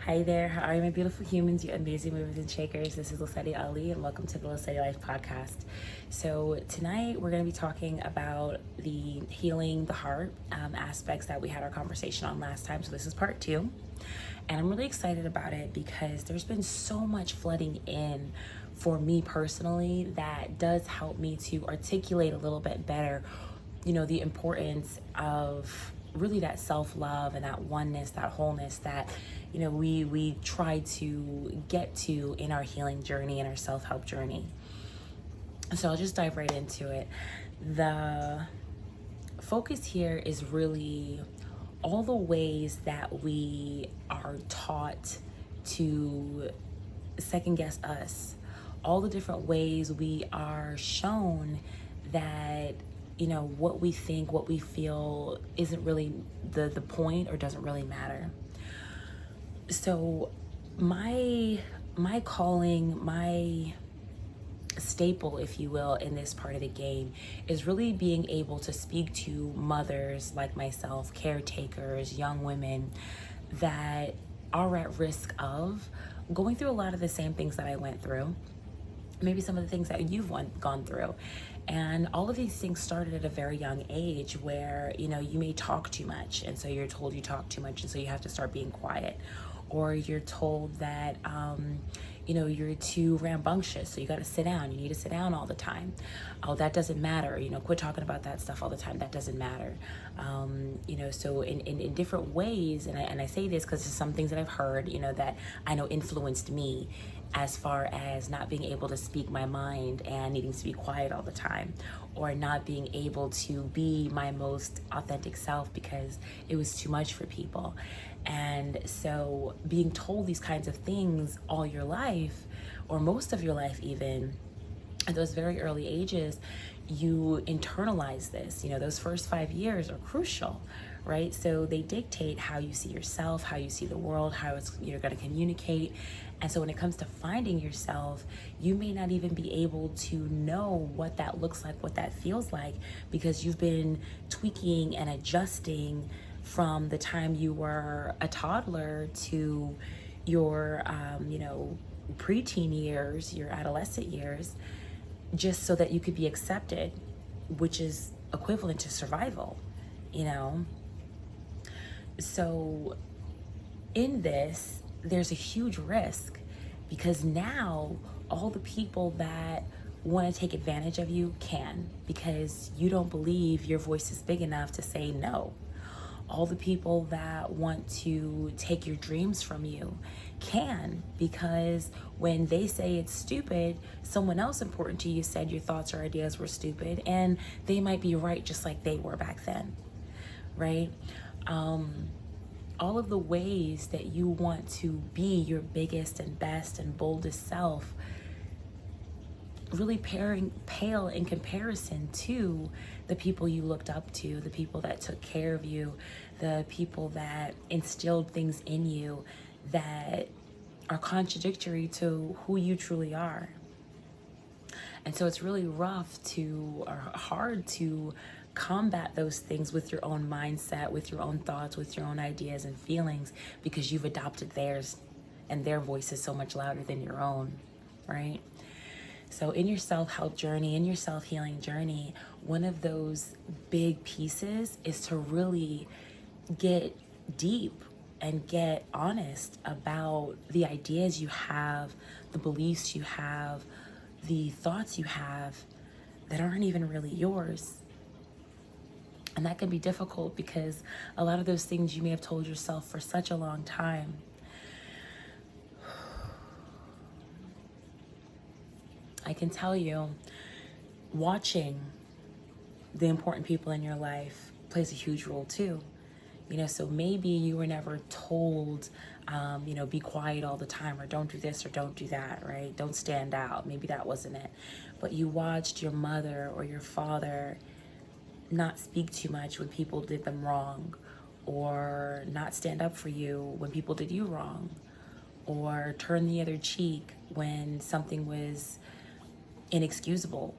Hi there, how are you, my beautiful humans, you amazing movers and shakers? This is Lesedi Ali, and welcome to the Lesedi Life podcast. So tonight we're going to be talking about the healing the heart aspects that we had our conversation on last time. So this is part 2, and I'm really excited about it because there's been so much flooding in for me personally that does help me to articulate a little bit better, the importance of really that self-love and that oneness, that wholeness that we try to get to in our healing journey and our self-help journey. So I'll just dive right into it. The focus here is really all the ways that we are taught to second guess us, all the different ways we are shown that what we think, what we feel isn't really the point or doesn't really matter. So my calling, my staple, if you will, in this part of the game is really being able to speak to mothers like myself, caretakers, young women that are at risk of going through a lot of the same things that I went through, maybe some of the things that you've gone through. And all of these things started at a very young age where, you may talk too much. And so you're told you talk too much. And so you have to start being quiet. Or you're told that, you're too rambunctious. So you got to sit down. You need to sit down all the time. Oh, that doesn't matter. Quit talking about that stuff all the time. That doesn't matter. So in different ways, and I say this because there's some things that I've heard, that I know influenced me as far as not being able to speak my mind and needing to be quiet all the time, or not being able to be my most authentic self because it was too much for people. And so being told these kinds of things all your life, or most of your life even, at those very early ages, you internalize this. Those first 5 years are crucial, right? So they dictate how you see yourself, how you see the world, how you're going to communicate. And so when it comes to finding yourself, you may not even be able to know what that looks like, what that feels like, because you've been tweaking and adjusting from the time you were a toddler to your, preteen years, your adolescent years, just so that you could be accepted, which is equivalent to survival, So in this, there's a huge risk because now all the people that want to take advantage of you can, because you don't believe your voice is big enough to say no. All the people that want to take your dreams from you can, because when they say it's stupid, someone else important to you said your thoughts or ideas were stupid, and they might be right just like they were back then, right? All of the ways that you want to be your biggest and best and boldest self really pale in comparison to the people you looked up to, the people that took care of you, the people that instilled things in you that are contradictory to who you truly are. And so it's really hard to combat those things with your own mindset, with your own thoughts, with your own ideas and feelings, because you've adopted theirs and their voice is so much louder than your own, right? So in your self-help journey, in your self-healing journey, one of those big pieces is to really get deep and get honest about the ideas you have, the beliefs you have, the thoughts you have that aren't even really yours. And that can be difficult because a lot of those things you may have told yourself for such a long time. I can tell you, watching the important people in your life plays a huge role too. So maybe you were never told, be quiet all the time, or don't do this or don't do that, right? Don't stand out. Maybe that wasn't it. But you watched your mother or your father not speak too much when people did them wrong, or not stand up for you when people did you wrong, or turn the other cheek when something was inexcusable.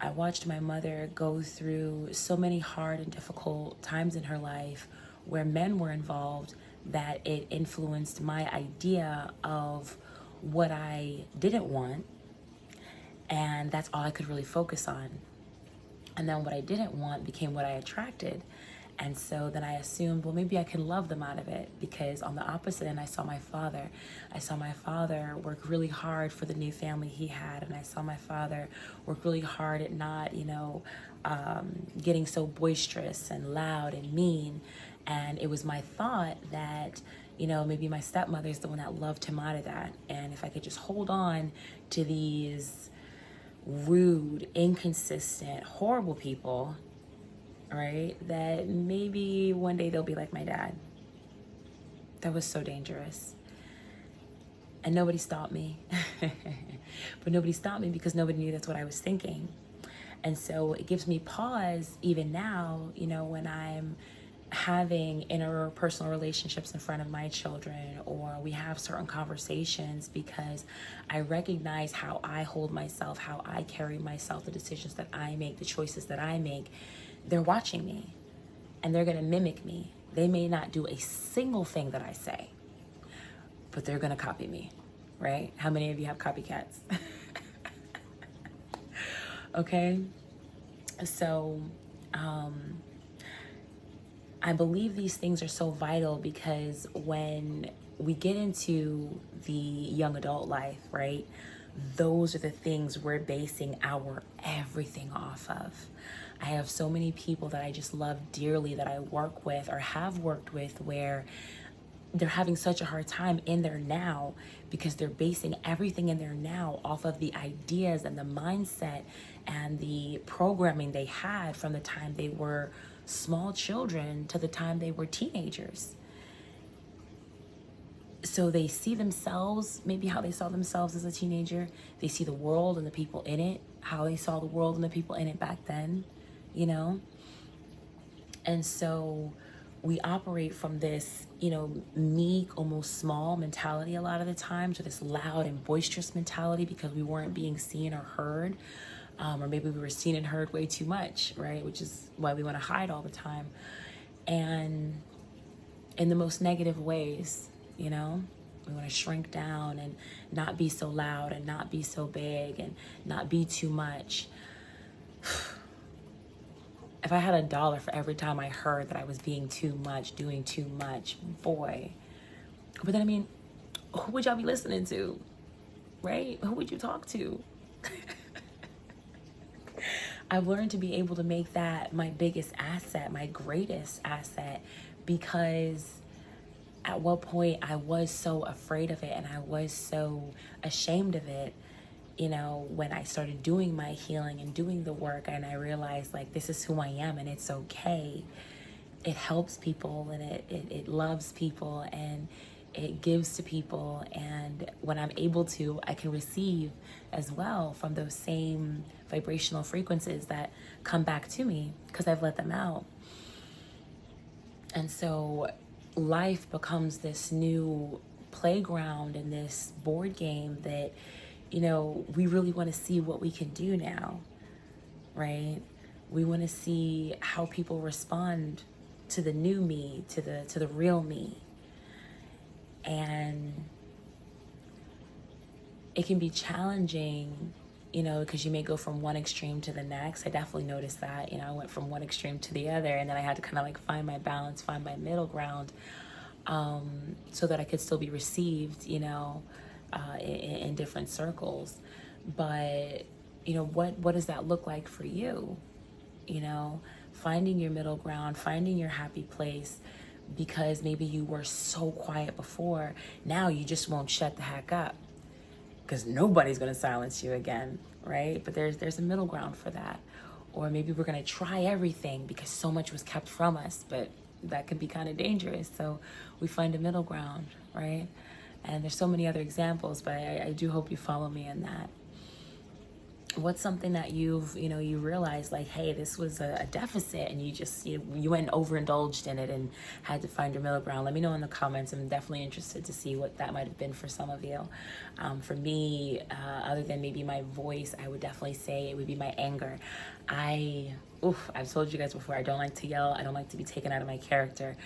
I watched my mother go through so many hard and difficult times in her life where men were involved that it influenced my idea of what I didn't want, and that's all I could really focus on. And then what I didn't want became what I attracted. And so then I assumed, well, maybe I can love them out of it, because on the opposite end, I saw my father. I saw my father work really hard for the new family he had. And I saw my father work really hard at not, getting so boisterous and loud and mean. And it was my thought that, maybe my stepmother is the one that loved him out of that. And if I could just hold on to these rude, inconsistent, horrible people, right, that maybe one day they'll be like my dad. That was so dangerous. And nobody stopped me. But nobody stopped me because nobody knew that's what I was thinking. And so it gives me pause even now, when I'm having interpersonal relationships in front of my children, or we have certain conversations, because I recognize how I hold myself, how I carry myself, the decisions that I make, the choices that I make. They're watching me, and they're going to mimic me. They may not do a single thing that I say, but they're going to copy me, right? How many of you have copycats? Okay. So, I believe these things are so vital, because when we get into the young adult life, right, those are the things we're basing our everything off of. I have so many people that I just love dearly that I work with or have worked with, where they're having such a hard time in their now, because they're basing everything in their now off of the ideas and the mindset and the programming they had from the time they were small children to the time they were teenagers. So they see themselves, maybe how they saw themselves as a teenager. They see the world and the people in it, how they saw the world and the people in it back then, And so we operate from this, meek, almost small mentality a lot of the time, to this loud and boisterous mentality, because we weren't being seen or heard. Or maybe we were seen and heard way too much, right? Which is why we want to hide all the time. And in the most negative ways, we want to shrink down and not be so loud and not be so big and not be too much. If I had $1 for every time I heard that I was being too much, doing too much, boy. But then, who would y'all be listening to, right? Who would you talk to? I've learned to be able to make that my biggest asset, my greatest asset, because at what point I was so afraid of it and I was so ashamed of it, when I started doing my healing and doing the work, and I realized, like, this is who I am and it's okay. It helps people, and it loves people, and it gives to people. And when I'm able to, I can receive as well from those same vibrational frequencies that come back to me, because I've let them out. And so life becomes this new playground and this board game that, we really want to see what we can do now, right? We want to see how people respond to the new me, to the real me. And it can be challenging, because you may go from one extreme to the next. I definitely noticed that, I went from one extreme to the other, and then I had to kind of like find my balance, find my middle ground, so that I could still be received, in different circles. But, what does that look like for you? Finding your middle ground, finding your happy place, because maybe you were so quiet before. Now you just won't shut the heck up, because nobody's going to silence you again, right? But there's a middle ground for that. Or maybe we're going to try everything because so much was kept from us, but that can be kind of dangerous. So we find a middle ground, right? And there's so many other examples, but I do hope you follow me in that. What's something that you realized, like, hey, this was a deficit, and you went and overindulged in it and had to find your middle ground? Let me know in the comments. I'm definitely interested to see what that might have been for some of you. For me, other than maybe my voice, I would definitely say it would be my anger. I've told you guys before, I don't like to yell. I don't like to be taken out of my character.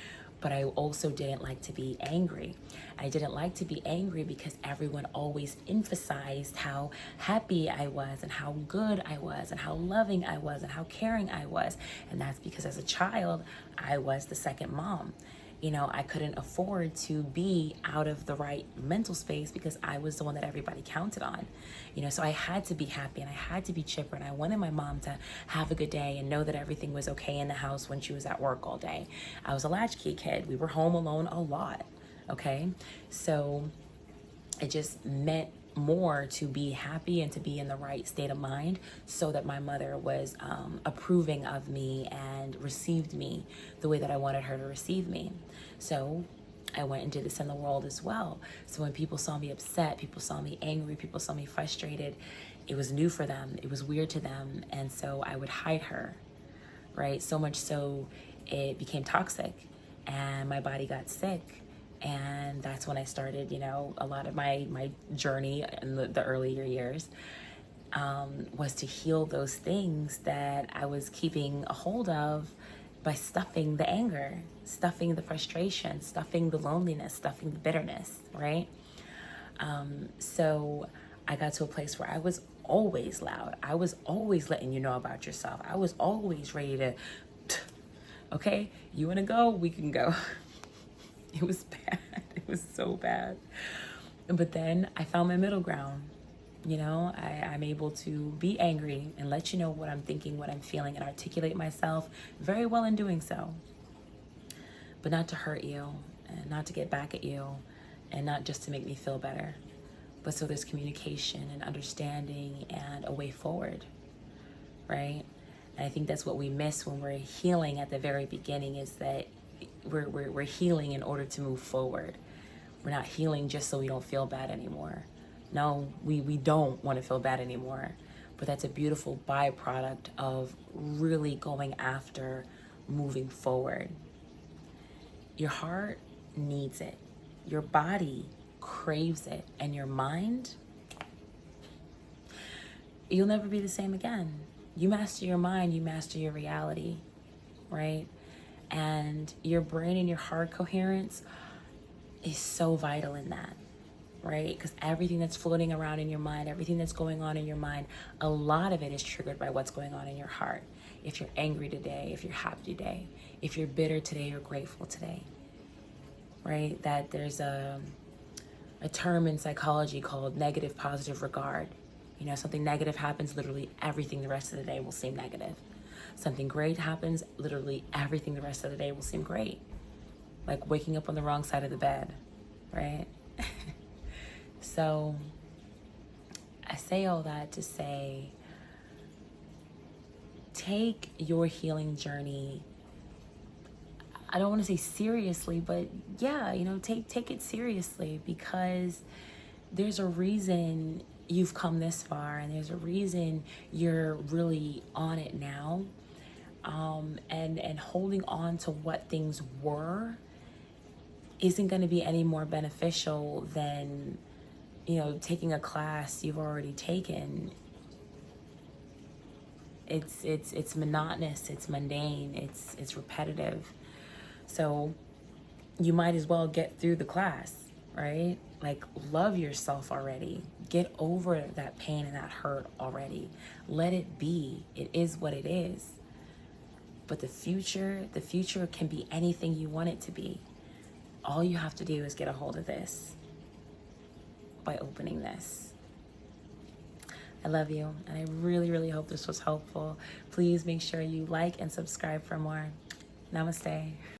but I also didn't like to be angry. I didn't like to be angry because everyone always emphasized how happy I was and how good I was and how loving I was and how caring I was. And that's because as a child, I was the second mom. You know, I couldn't afford to be out of the right mental space because I was the one that everybody counted on. You know, so I had to be happy and I had to be chipper, and I wanted my mom to have a good day and know that everything was okay in the house when she was at work all day. I was a latchkey kid. We were home alone a lot, okay? So it just meant more to be happy and to be in the right state of mind so that my mother was approving of me and received me the way that I wanted her to receive me. So I went and did this in the world as well. So when people saw me upset, people saw me angry, people saw me frustrated, it was new for them. It was weird to them. And so I would hide her, right? So much so it became toxic and my body got sick. And that's when I started, you know, a lot of my journey in the earlier years was to heal those things that I was keeping a hold of by stuffing the anger, stuffing the frustration, stuffing the loneliness, stuffing the bitterness, right? So I got to a place where I was always loud. I was always letting you know about yourself. I was always ready to, okay, you want to go? We can go. It was bad. It was so bad. But then I found my middle ground. You know, I'm able to be angry and let you know what I'm thinking, what I'm feeling, and articulate myself very well in doing so. But not to hurt you, and not to get back at you, and not just to make me feel better. But so there's communication and understanding and a way forward, right? And I think that's what we miss when we're healing at the very beginning, is that we're healing in order to move forward. We're not healing just so we don't feel bad anymore. No, we don't want to feel bad anymore. But that's a beautiful byproduct of really going after moving forward. Your heart needs it. Your body craves it. And your mind, you'll never be the same again. You master your mind, you master your reality, right? And your brain and your heart coherence is so vital in that, right? Because everything that's floating around in your mind, everything that's going on in your mind, a lot of it is triggered by what's going on in your heart. If you're angry today, if you're happy today, if you're bitter today or grateful today, right? That there's a term in psychology called negative positive regard. You know, something negative happens, literally everything the rest of the day will seem negative. Something great happens, literally everything the rest of the day will seem great. Like waking up on the wrong side of the bed, right? So I say all that to say, take your healing journey, I don't want to say seriously, but yeah, you know, take it seriously, because there's a reason you've come this far, and there's a reason you're really on it now. And holding on to what things were isn't going to be any more beneficial than, you know, taking a class you've already taken. It's monotonous, it's mundane, it's repetitive. So you might as well get through the class, right? Like, love yourself already. Get over that pain and that hurt already. Let it be. It is what it is. But the future can be anything you want it to be. All you have to do is get a hold of this by opening this. I love you, and I really, really hope this was helpful. Please make sure you like and subscribe for more. Namaste.